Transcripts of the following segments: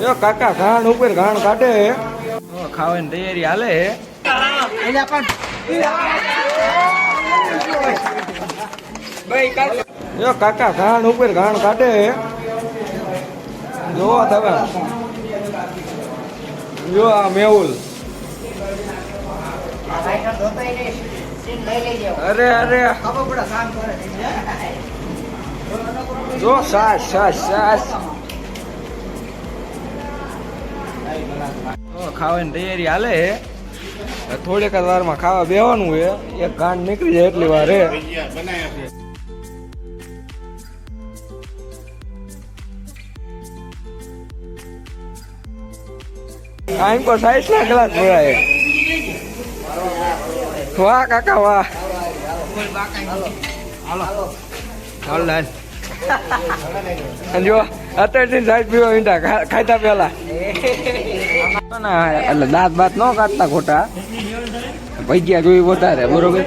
જો કાકા ઘાણ ઉપર ઘાણ કાઢે ખાવાની તૈયારી હાલે જો કાકા ઘાણ ઉપર ઘાણ કાઢે જો તમે જો આ મેહુલ અરે અરે જો સાસ સાસ સાસ ખાવાની તૈયારી હાલે થોડીક જ વારમાં ખાવા બેવાનું છે એક ગાંઠ નીકળી જાય એટલી વાર આમ કો 60 ના ગ્લાસ ભરાય વાહ કાકા વાહ હાલો જો અત્યારથી સાઈડ પીવા મીઠા ખાતા પેલા એટલે દાંત બાત ન કાઢતા ખોટા ભજીયા જોઈ વધારે બરોબર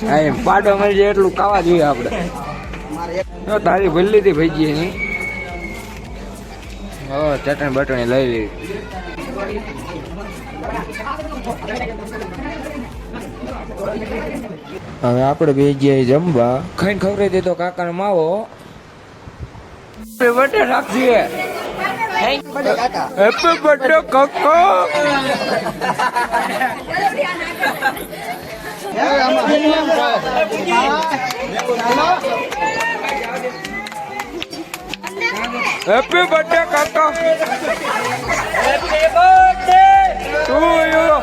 હા એમ પાડો મળી જાય એટલું ખાવા જોઈએ આપડે તારી ભરી લીધી ભજીયાની ચટણી બટણી લઈ લીધી હવે આપણે બે ગયા જમવા ખાઈને ખવડાવી દીધો કાકાનો માવો બર્થડે રાખીએ હેપી બર્થડે કાકા હેપી બર્થડે કાકા હેપી બર્થડે ટુ યુ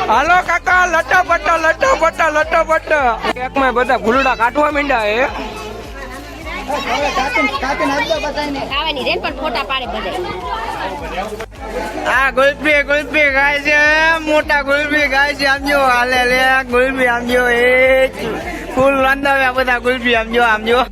હાલો કાકા લટા પટ્ટા એક માં બધા ફૂલડા કાઢવા માંડ્યા હે આ ગુલપી ગાય છે મોટા ગુલપી ગાય છે આમજો હાલે લે ગુલપી આમજો એ ફૂલ રાંધાવ્યા બધા ગુલપી આમજો